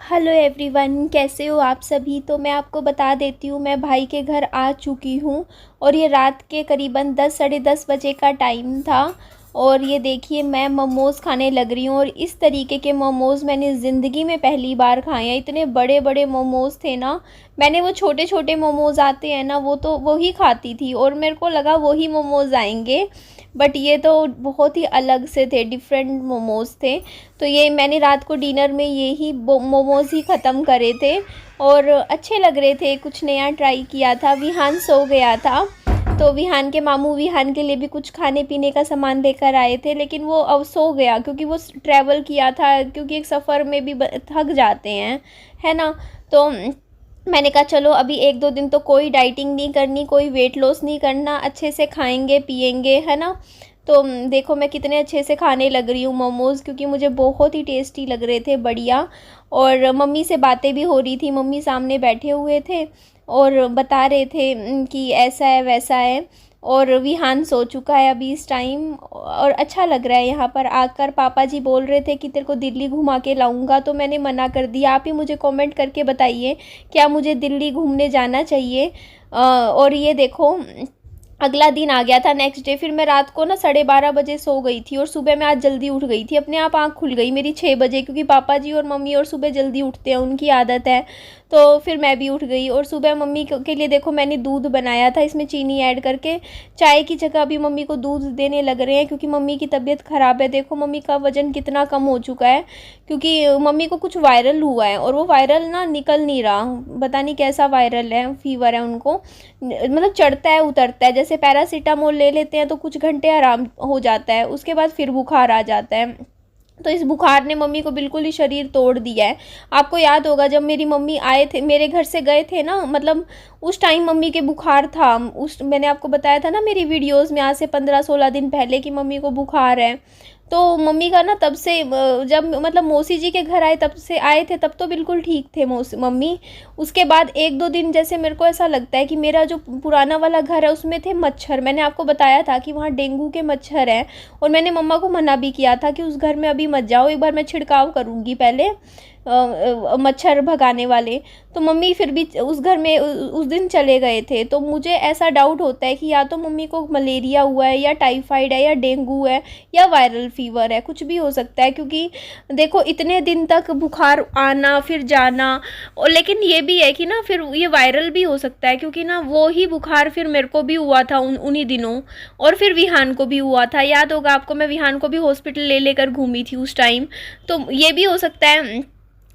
Hello everyone, कैसे हो आप सभी। तो मैं आपको बता देती हूँ, मैं भाई के घर आ चुकी हूँ और ये रात के करीबन 10 साढ़े 10 बजे का टाइम था। और ये देखिए, मैं मोमोज़ खाने लग रही हूँ और इस तरीके के मोमोज़ मैंने ज़िंदगी में पहली बार खाए हैं। इतने बड़े बड़े मोमोज़ थे ना। मैंने वो छोटे छोटे मोमोज़ आते हैं ना, वो तो वही खाती थी और मेरे को लगा वही मोमोज़ आएंगे, बट ये तो बहुत ही अलग से थे, डिफरेंट मोमोज़ थे। तो ये मैंने रात को डिनर में ये ही मोमोज़ ही ख़त्म करे थे और अच्छे लग रहे थे। कुछ नया ट्राई किया था। विहान सो गया था, तो विहान के मामू विहान के लिए भी कुछ खाने पीने का सामान लेकर आए थे, लेकिन वो अब सो गया क्योंकि वो ट्रैवल किया था, क्योंकि एक सफ़र में भी थक जाते हैं, है ना। तो मैंने कहा चलो अभी 1-2 दिन तो कोई डाइटिंग नहीं करनी, कोई वेट लॉस नहीं करना, अच्छे से खाएंगे पिएंगे, है ना। तो देखो मैं कितने अच्छे से खाने लग रही हूँ मोमोज़, क्योंकि मुझे बहुत ही टेस्टी लग रहे थे, बढ़िया। और मम्मी से बातें भी हो रही थी, मम्मी सामने बैठे हुए थे और बता रहे थे कि ऐसा है वैसा है। और विहान सो चुका है अभी इस टाइम और अच्छा लग रहा है यहाँ पर आकर। पापा जी बोल रहे थे कि तेरे को दिल्ली घुमा के लाऊंगा, तो मैंने मना कर दिया। आप ही मुझे कमेंट करके बताइए, क्या मुझे दिल्ली घूमने जाना चाहिए। और ये देखो, अगला दिन आ गया था, नेक्स्ट डे। फिर मैं रात को ना 12:30 बजे सो गई थी और सुबह मैं आज जल्दी उठ गई थी। अपने आप आँख खुल गई मेरी 6 बजे, क्योंकि पापा जी और मम्मी और सुबह जल्दी उठते हैं, उनकी आदत है। तो फिर मैं भी उठ गई और सुबह मम्मी के लिए देखो मैंने दूध बनाया था, इसमें चीनी ऐड करके। चाय की जगह अभी मम्मी को दूध देने लग रहे हैं, क्योंकि मम्मी की तबीयत ख़राब है। देखो मम्मी का वज़न कितना कम हो चुका है, क्योंकि मम्मी को कुछ वायरल हुआ है और वो वायरल ना निकल नहीं रहा, पता नहीं कैसा वायरल है, फीवर है उनको। मतलब चढ़ता है उतरता है, जैसे पैरासीटामोल ले लेते हैं तो कुछ घंटे आराम हो जाता है, उसके बाद फिर बुखार आ जाता है। तो इस बुखार ने मम्मी को बिल्कुल ही शरीर तोड़ दिया है। आपको याद होगा जब मेरी मम्मी आए थे, मेरे घर से गए थे ना, मतलब उस टाइम मम्मी के बुखार था। उस मैंने आपको बताया था ना मेरी वीडियोस में, आज से 15-16 दिन पहले, कि मम्मी को बुखार है। तो मम्मी का ना तब से जब मतलब मौसी जी के घर आए तब से आए थे, तब तो बिल्कुल ठीक थे मम्मी। उसके बाद 1-2 दिन जैसे मेरे को ऐसा लगता है कि मेरा जो पुराना वाला घर है उसमें थे मच्छर। मैंने आपको बताया था कि वहाँ डेंगू के मच्छर हैं और मैंने मम्मा को मना भी किया था कि उस घर में अभी मत जाओ, एक बार मैं छिड़काव करूँगी पहले मच्छर भगाने वाले। तो मम्मी फिर भी उस घर में उस दिन चले गए थे। तो मुझे ऐसा डाउट होता है कि या तो मम्मी को मलेरिया हुआ है, या टाइफाइड है, या डेंगू है, या वायरल फीवर है, कुछ भी हो सकता है। क्योंकि देखो इतने दिन तक बुखार आना फिर जाना, और लेकिन ये भी है कि ना फिर ये वायरल भी हो सकता है, क्योंकि ना वो ही बुखार फिर मेरे को भी हुआ था उन्हीं दिनों, और फिर विहान को भी हुआ था। याद होगा आपको, मैं विहान को भी हॉस्पिटल ले लेकर घूमी थी उस टाइम। तो ये भी हो सकता है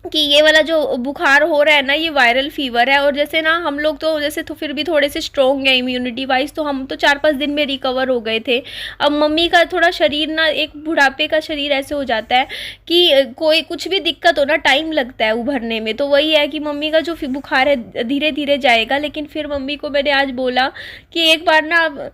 कि ये वाला जो बुखार हो रहा है ना, ये वायरल फीवर है। और जैसे ना हम लोग तो जैसे तो फिर भी थोड़े से स्ट्रॉन्ग हैं इम्यूनिटी वाइज, तो हम तो 4-5 दिन में रिकवर हो गए थे। अब मम्मी का थोड़ा शरीर ना, एक बुढ़ापे का शरीर ऐसे हो जाता है कि कोई कुछ भी दिक्कत हो ना, टाइम लगता है उभरने में। तो वही है कि मम्मी का जो बुखार है धीरे धीरे जाएगा। लेकिन फिर मम्मी को मैंने आज बोला कि एक बार ना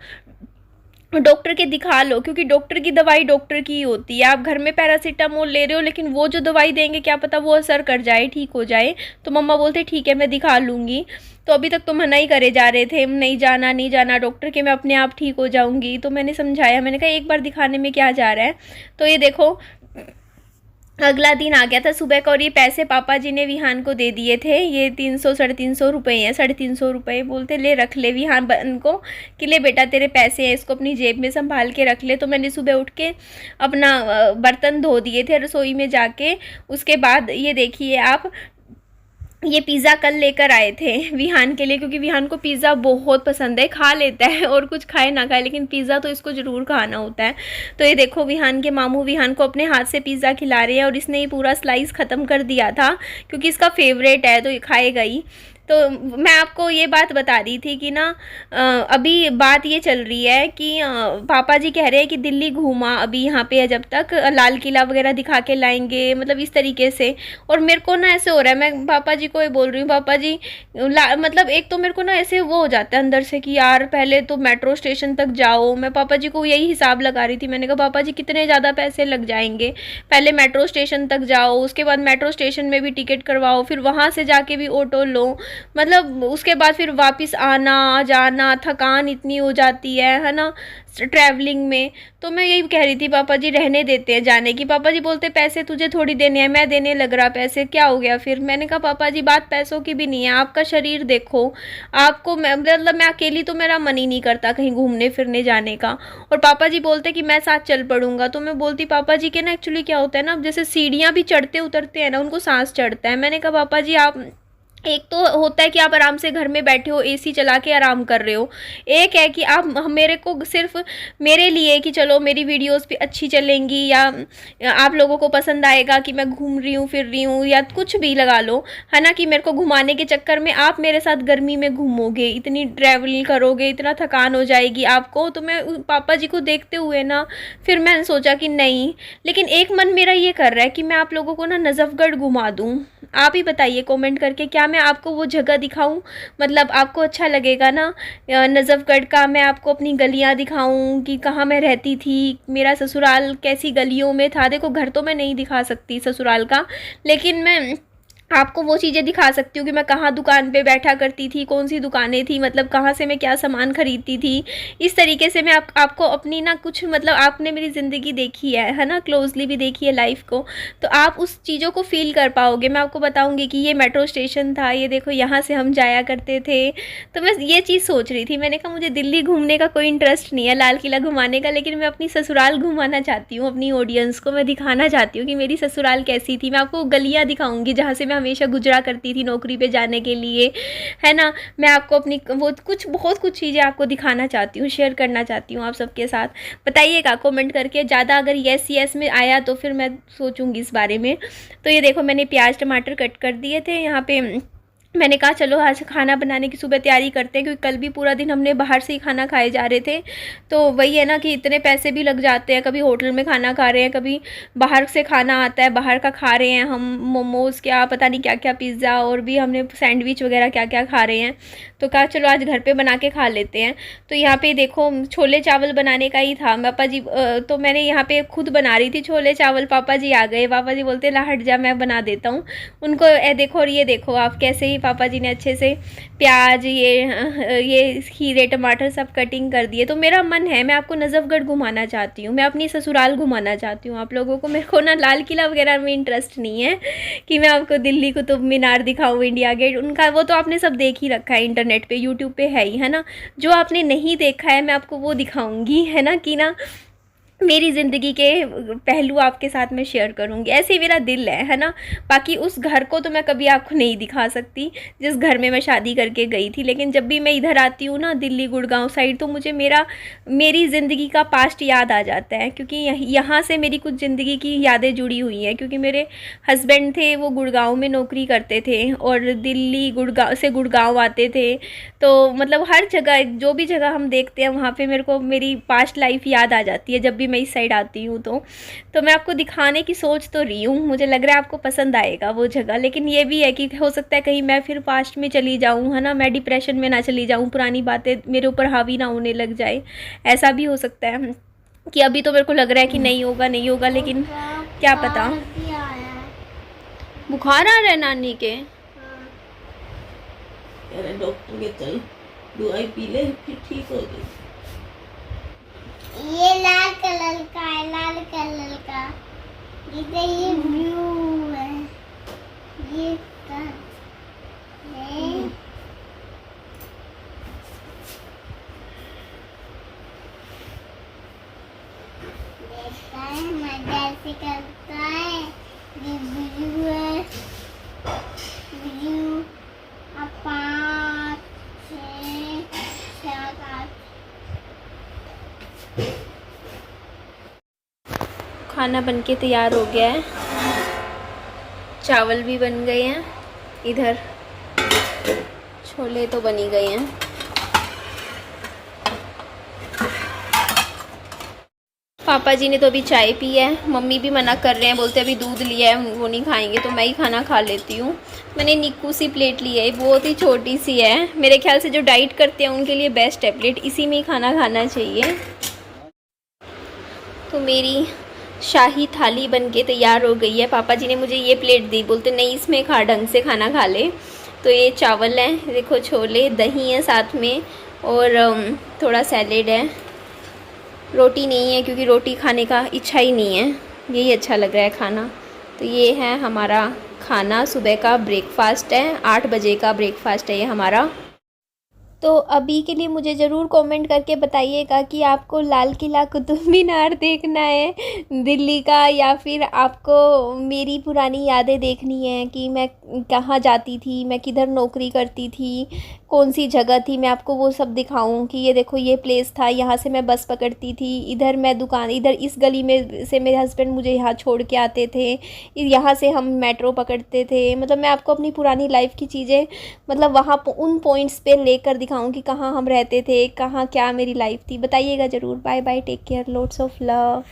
डॉक्टर के दिखा लो, क्योंकि डॉक्टर की दवाई डॉक्टर की ही होती है। आप घर में पैरासीटामोल ले रहे हो, लेकिन वो जो दवाई देंगे क्या पता वो असर कर जाए, ठीक हो जाए। तो मम्मा बोलते ठीक है मैं दिखा लूँगी। तो अभी तक तो मना ही करे जा रहे थे, नहीं जाना नहीं जाना डॉक्टर के, मैं अपने आप ठीक हो जाऊँगी। तो मैंने समझाया, मैंने कहा एक बार दिखाने में क्या जा रहा है। तो ये देखो अगला दिन आ गया था सुबह का, और ये पैसे पापा जी ने विहान को दे दिए थे। ये 300-350 रुपये हैं, 350 रुपये। बोलते ले रख ले विहान बहन को, कि ले बेटा तेरे पैसे हैं, इसको अपनी जेब में संभाल के रख ले। तो मैंने सुबह उठ के अपना बर्तन धो दिए थे रसोई में जाके। उसके बाद ये देखिए आप, ये पिज़्ज़ा कल लेकर आए थे विहान के लिए, क्योंकि विहान को पिज़्ज़ा बहुत पसंद है, खा लेता है और कुछ खाए ना खाए, लेकिन पिज़्ज़ा तो इसको ज़रूर खाना होता है। तो ये देखो विहान के मामू विहान को अपने हाथ से पिज़्ज़ा खिला रहे हैं, और इसने ये पूरा स्लाइस ख़त्म कर दिया था, क्योंकि इसका फेवरेट है तो ये खाएगा ही। तो मैं आपको ये बात बता रही थी कि ना अभी बात ये चल रही है कि पापा जी कह रहे हैं कि दिल्ली घूमा अभी यहाँ पे है, जब तक लाल किला वगैरह दिखा के लाएंगे, मतलब इस तरीके से। और मेरे को ना ऐसे हो रहा है, मैं पापा जी को ये बोल रही हूँ, पापा जी मतलब एक तो मेरे को ना ऐसे वो हो जाता है अंदर से कि यार पहले तो मेट्रो स्टेशन तक जाओ। मैं पापा जी को यही हिसाब लगा रही थी, मैंने कहा पापा जी कितने ज़्यादा पैसे लग जाएंगे, पहले मेट्रो स्टेशन तक जाओ, उसके बाद मेट्रो स्टेशन में भी टिकट करवाओ, फिर वहाँ से जाके भी ऑटो लो, मतलब उसके बाद फिर वापस आना जाना, थकान इतनी हो जाती है ना ट्रैवलिंग में। तो मैं यही कह रही थी पापा जी रहने देते हैं जाने की। पापा जी बोलते पैसे तुझे थोड़ी देने हैं, मैं देने लग रहा पैसे, क्या हो गया फिर। मैंने कहा पापा जी बात पैसों की भी नहीं है, आपका शरीर देखो, आपको मतलब मैं अकेली तो मेरा मन ही नहीं करता कहीं घूमने फिरने जाने का। और पापा जी बोलते कि मैं साथ चल पड़ूंगा। तो मैं बोलती पापा जी के ना एक्चुअली क्या होता है ना, जैसे सीढ़ियाँ भी चढ़ते उतरते हैं ना उनको सांस चढ़ता है। मैंने कहा पापा जी आप, एक तो होता है कि आप आराम से घर में बैठे हो, एसी चला के आराम कर रहे हो, एक है कि आप मेरे को सिर्फ मेरे लिए कि चलो मेरी वीडियोस भी अच्छी चलेंगी या आप लोगों को पसंद आएगा कि मैं घूम रही हूँ फिर रही हूँ या कुछ भी लगा लो, है ना, कि मेरे को घुमाने के चक्कर में आप मेरे साथ गर्मी में घूमोगे, इतनी ट्रैवल करोगे, इतना थकान हो जाएगी आपको। तो मैं पापा जी को देखते हुए ना फिर मैंने सोचा कि नहीं, लेकिन एक मन मेरा ये कर रहा है कि मैं आप लोगों को ना नजफगढ़ घुमा दूँ। आप ही बताइए कमेंट करके, क्या मैं आपको वो जगह दिखाऊं, मतलब आपको अच्छा लगेगा ना। नजफगढ़ का मैं आपको अपनी गलियां दिखाऊं कि कहाँ मैं रहती थी, मेरा ससुराल कैसी गलियों में था। देखो घर तो मैं नहीं दिखा सकती ससुराल का, लेकिन मैं आपको वो चीज़ें दिखा सकती हूँ कि मैं कहाँ दुकान पे बैठा करती थी, कौन सी दुकानें थी, मतलब कहाँ से मैं क्या सामान खरीदती थी। इस तरीके से मैं आपको अपनी ना कुछ, मतलब आपने मेरी ज़िंदगी देखी है ना, क्लोजली भी देखी है लाइफ को, तो आप उस चीज़ों को फील कर पाओगे। मैं आपको बताऊँगी कि ये मेट्रो स्टेशन था, ये देखो यहाँ से हम जाया करते थे। तो मैं ये चीज़ सोच रही थी, मैंने कहा मुझे दिल्ली घूमने का कोई इंटरेस्ट नहीं है, लाल किला घुमाने का, लेकिन मैं अपनी ससुराल घुमाना चाहती हूँ। अपनी ऑडियंस को मैं दिखाना चाहती हूँ कि मेरी ससुराल कैसी थी। मैं आपको गलियाँ दिखाऊंगी जहाँ से मैं हमेशा गुजरा करती थी नौकरी पे जाने के लिए, है ना। मैं आपको अपनी वो कुछ बहुत कुछ चीज़ें आपको दिखाना चाहती हूँ, शेयर करना चाहती हूँ आप सबके साथ। बताइएगा कमेंट करके, ज़्यादा अगर येस येस में आया तो फिर मैं सोचूंगी इस बारे में। तो ये देखो मैंने प्याज टमाटर कट कर दिए थे यहाँ पे। मैंने कहा चलो आज खाना बनाने की सुबह तैयारी करते हैं, क्योंकि कल भी पूरा दिन हमने बाहर से ही खाना खाए जा रहे थे। तो वही है ना कि इतने पैसे भी लग जाते हैं, कभी होटल में खाना खा रहे हैं, कभी बाहर से खाना आता है बाहर का खा रहे हैं हम, मोमोज़ क्या पता नहीं क्या क्या, पिज़्ज़ा, और भी हमने सैंडविच वगैरह क्या क्या खा रहे हैं। तो कहा चलो आज घर पे बना के खा लेते हैं। तो यहाँ पे देखो छोले चावल बनाने का ही था पापा जी, तो मैंने यहाँ पे खुद बना रही थी छोले चावल। पापा जी आ गए, पापा जी बोलते ला हट जा मैं बना देता हूँ उनको। देखो और ये देखो आप कैसे ही पापा जी ने अच्छे से प्याज ये खीरे टमाटर सब कटिंग कर दिए। तो मेरा मन है मैं आपको नजफगढ़ घुमाना चाहती हूँ, मैं अपनी ससुराल घुमाना चाहती हूँ आप लोगों को। मेरे को ना लाल किला वगैरह में इंटरेस्ट नहीं है कि मैं आपको दिल्ली कुतुब मीनार दिखाऊँ, इंडिया गेट, उनका वो तो आपने सब देख ही रखा है इंटरनेट पे, यूट्यूब पे है ही, है ना। जो आपने नहीं देखा है मैं आपको वो दिखाऊंगी, है ना, कि ना मेरी ज़िंदगी के पहलू आपके साथ मैं शेयर करूँगी। ऐसे ही मेरा दिल है ना। बाकी उस घर को तो मैं कभी आपको नहीं दिखा सकती जिस घर में मैं शादी करके गई थी, लेकिन जब भी मैं इधर आती हूँ ना दिल्ली गुड़गांव साइड, तो मुझे मेरी ज़िंदगी का पास्ट याद आ जाता है, क्योंकि यहाँ से मेरी कुछ ज़िंदगी की यादें जुड़ी हुई हैं। क्योंकि मेरे हस्बैंड थे वो गुड़गांव में नौकरी करते थे और दिल्ली गुड़गांव से गुड़गांव आते थे। तो मतलब हर जगह जो भी जगह हम देखते हैं वहाँ पे मेरे को मेरी पास्ट लाइफ याद आ जाती है जब भी मैं इस साइड आती हूँ। तो मैं आपको दिखाने की सोच तो रही हूँ, मुझे लग रहा है आपको पसंद आएगा वो जगह। लेकिन ये भी है कि हो सकता है कहीं मैं फिर पास्ट में चली जाऊँ, है ना, मैं डिप्रेशन में ना चली जाऊँ, पुरानी बातें मेरे ऊपर हावी ना होने लग जाए, ऐसा भी हो सकता है। कि अभी तो मेरे को लग रहा है कि नहीं होगा नहीं होगा, लेकिन क्या पता। बुखार आ रहा है नानी के, डॉक्टर के चल दवाई पी ले फिर ठीक हो गई। ये लाल कलर का है, लाल कलर का, ये ब्लू है, ये का है। देखता है मजा से करता है, ये ब्लू है, ब्लू अब 5 6 7 8। खाना बनके तैयार हो गया है, चावल भी बन गए हैं, इधर छोले तो बन ही गए हैं। पापा जी ने तो अभी चाय पी है, मम्मी भी मना कर रहे हैं, बोलते अभी दूध लिया है वो नहीं खाएंगे, तो मैं ही खाना खा लेती हूँ। मैंने निक्कू सी प्लेट ली है, बहुत ही छोटी सी है, मेरे ख्याल से जो डाइट करते हैं उनके लिए बेस्ट है प्लेट, इसी में ही खाना खाना चाहिए। तो मेरी शाही थाली बनके तैयार हो गई है। पापा जी ने मुझे ये प्लेट दी, बोलते नहीं इसमें खा, ढंग से खाना खा ले। तो ये चावल है, देखो छोले, दही है साथ में, और थोड़ा सैलेड है। रोटी नहीं है क्योंकि रोटी खाने का इच्छा ही नहीं है, यही अच्छा लग रहा है खाना। तो ये है हमारा खाना, सुबह का ब्रेकफास्ट है, 8 बजे का ब्रेकफास्ट है ये हमारा। तो अभी के लिए मुझे ज़रूर कमेंट करके बताइएगा कि आपको लाल किला कुतुब मीनार देखना है दिल्ली का, या फिर आपको मेरी पुरानी यादें देखनी है कि मैं कहाँ जाती थी, मैं किधर नौकरी करती थी, कौन सी जगह थी, मैं आपको वो सब दिखाऊं कि ये देखो ये प्लेस था, यहाँ से मैं बस पकड़ती थी, इधर मैं दुकान, इधर इस गली में से मेरे हस्बैंड मुझे यहाँ छोड़ के आते थे, यहाँ से हम मेट्रो पकड़ते थे। मतलब मैं आपको अपनी पुरानी लाइफ की चीज़ें, मतलब वहाँ उन पॉइंट्स पे लेकर दिखाऊं कि कहाँ हम रहते थे, कहाँ क्या मेरी लाइफ थी। बताइएगा ज़रूर। Bye bye, take care, lots of love.